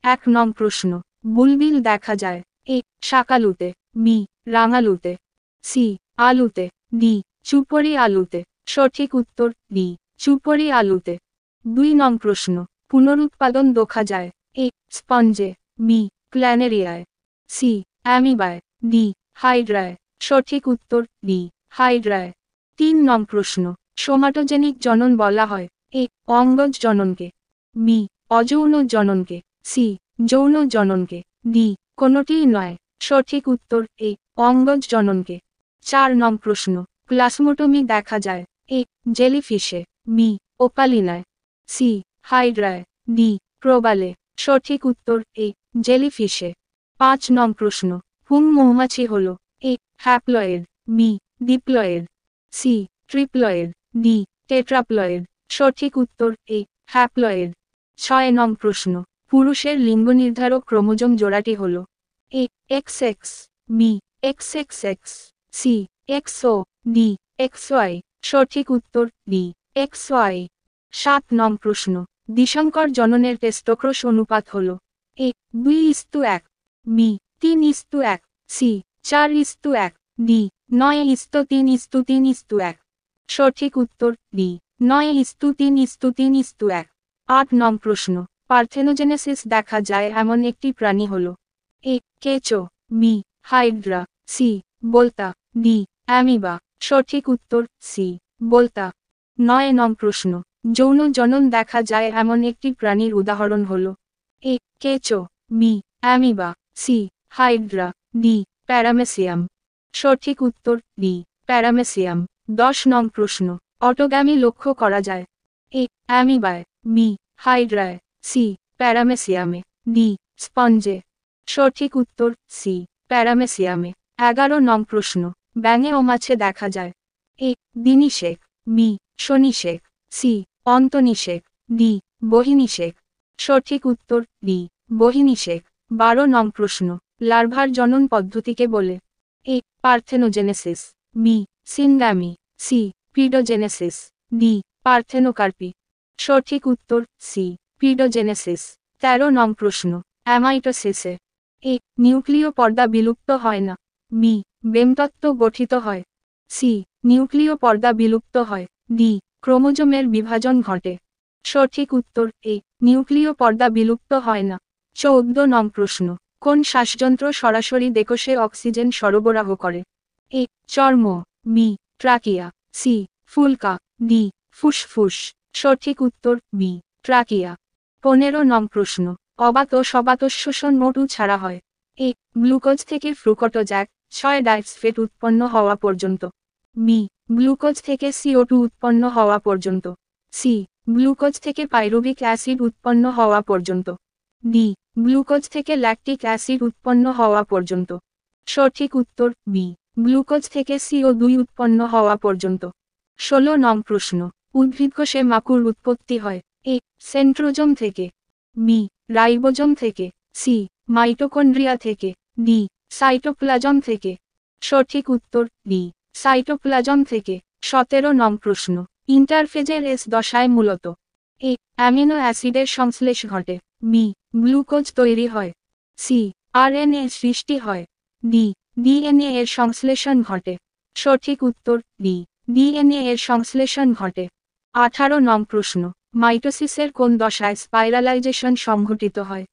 এক নং প্রশ্ন, বুলবিল দেখা যায়। এ শাকালুতে, বি রাঙালুতে, সি আলুতে, ডি চুপড়ি আলুতে। সঠিক উত্তর ডি চুপড়ি আলুতে। 2 নং প্রশ্ন, পুনরুৎপাদন দেখা যায়। এ স্পঞ্জে, বি প্ল্যানেরিয়ায়, সি অ্যামিবায়, ডি হাইড্রায়। সঠিক উত্তর ডি হাইড্রায়। 3 নং প্রশ্ন, সোমাটোজেনিক জনন বলা হয়। এ অঙ্গজ জননকে, বি অযৌন জননকে, সি যৌন জননকে, ডি কোনোটিই নয়। সঠিক উত্তর এ অঙ্গজ জননকে। 4 নং প্রশ্ন, প্লাজমোটমি দেখা যায়। এ জেলিফিশে, বি ওপালিনায়, সি হাইড্রায়, ডি প্রবালে। সঠিক উত্তর এ জেলিফিশে। 5 নং প্রশ্ন, পুং মৌমাছি হল। A haploid, B diploid, C triploid, D tetraploid. সঠিক উত্তর এ হ্যাপ্লয়েড। 6 নং প্রশ্ন, পুরুষের লিঙ্গ নির্ধারক ক্রোমোজোম জোড়াটি হল। A XX, B XXX, C XO, D XY। সঠিক উত্তর ডি XY। 7 নং প্রশ্ন, দ্বিসংকর জননের টেস্টোক্রোশ অনুপাত হল। এ 2:1, বি 3:1, সি 4:1, ডি 9:3:3:1। সঠিক উত্তর ডি 9:3:3:1। 8 নং প্রশ্ন, পার্থেনোজেনেসিস দেখা যায় এমন একটি প্রাণী হল। এ কেঁচো, বি হাইড্রা, সি বোলতা, ডি অ্যামিবা। সঠিক উত্তর সি বোলতা। 9 নং প্রশ্ন, যৌন জনন দেখা যায় এমন একটি প্রাণীর উদাহরণ হল। এ কেঁচো, B amoeba, C hydra, D paramecium. সঠিক উত্তর ডি প্যারামেসিয়াম। 10 নং প্রশ্ন, অটোগ্যামি লক্ষ্য করা যায়। এ অ্যামিবায়, বি হাইড্রায়, সি প্যারামেসিয়ামে, ডি স্পঞ্জে। সঠিক উত্তর সি প্যারামেসিয়ামে। 11 নং প্রশ্ন, ব্যাঙে ও মাছে দেখা যায়। এ দিনিশেক, বি শনিশেক, সি অন্তনিশেক, ডি বহিনিশেক। সঠিক উত্তর ডি বহিনিশেক। 12 নং প্রশ্ন, লার্ভার জনন পদ্ধতিকে বলে। A parthenogenesis, B syngamy, C paedogenesis, D parthenocarpy. সঠিক উত্তর সি পিডোজেনেসিস। 13 নং প্রশ্ন, অ্যামাইটোসিসে। এ নিউক্লিয় পর্দা বিলুপ্ত হয় না, বি বেমতত্ত্ব গঠিত হয়, সি নিউক্লিয় পর্দা বিলুপ্ত হয়, ডি ক্রোমোজোমের বিভাজন ঘটে। সঠিক উত্তর এ নিউক্লিয় পর্দা বিলুপ্ত হয় না। 14 নং প্রশ্ন, কোন শ্বাসযন্ত্র সরাসরি দেকোষে অক্সিজেন সরবরাহ করে। এ চর্ম, বি ট্রাকিয়া, সি ফুলকা, ডি ফুসফুস। সঠিক উত্তর বি ট্রাকিয়া। 15 নং প্রশ্ন, অবাত ও সবাতোচ্ছ্বসন মোটু ছাড়া হয়। এ গ্লুকোজ থেকে ফ্রুকটোজ 6-ডাইফসফেট উৎপন্ন হওয়া পর্যন্ত, বি গ্লুকোজ থেকে CO2 উৎপন্ন হওয়া পর্যন্ত, সি গ্লুকোজ থেকে পাইরুভিক অ্যাসিড উৎপন্ন হওয়া পর্যন্ত, ডি গ্লুকোজ থেকে ল্যাকটিক অ্যাসিড উৎপন্ন হওয়া পর্যন্ত। সঠিক উত্তর বি গ্লুকোজ থেকে CO2 উৎপন্ন হওয়া পর্যন্ত। 16 নং প্রশ্ন, উদ্ভিদকোষে মাকুর উৎপত্তি হয়। এ সেন্ট্রোজোম থেকে, বি রাইবোজোম থেকে, সি মাইটোকন্ড্রিয়া থেকে, ডি সাইটোপ্লাজম থেকে। সঠিক উত্তর ডি সাইটোপ্লাজম থেকে। 17 নং প্রশ্ন, ইন্টারফেজের এস দশায় মূলত। এ অ্যামিনো অ্যাসিডের সংশ্লেষ ঘটে, বি গ্লুকোজ তৈরি হয়, সি RNA সৃষ্টি হয়, ডি DNA এর সংশ্লেষণ ঘটে। সঠিক উত্তর ডি DNA এর সংশ্লেষণ ঘটে। 18 নং প্রশ্ন, মাইটোসিসের কোন দশায় স্পাইরালাইজেশন সংঘটিত হয়।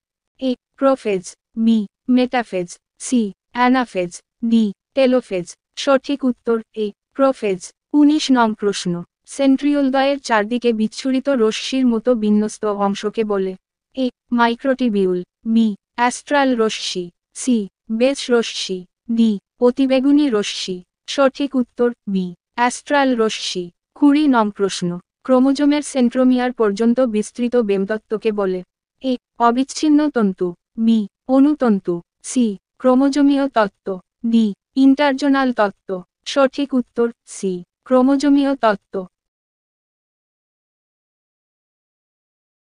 A prophase, B metaphase, C anaphase, D telophase. সঠিক উত্তর এ প্রোফেজ। 19 নং প্রশ্ন, সেন্ট্রিওলদ্বয়ের চারদিকে বিচ্ছুরিত রশ্মির মতো বিন্যস্ত অংশকে বলে। এ মাইক্রোটিবিউল, বি অ্যাস্ট্রাল রশ্মি, সি বেস রশ্মি, ডি অতিবেগুনি রশ্মি। সঠিক উত্তর বি অ্যাস্ট্রাল রশ্মি। 20 নং প্রশ্ন, ক্রোমোজোমের সেন্ট্রোমিয়ার পর্যন্ত বিস্তৃত বেমতত্ত্বকে বলে। এ অবিচ্ছিন্ন তন্তু, বি অনুতন্তু, সি ক্রোমোজোমীয় তত্ত্ব, ডি ইন্টারজোনাল তত্ত্ব। সঠিক উত্তর সি ক্রোমোজোমীয় তত্ত্ব।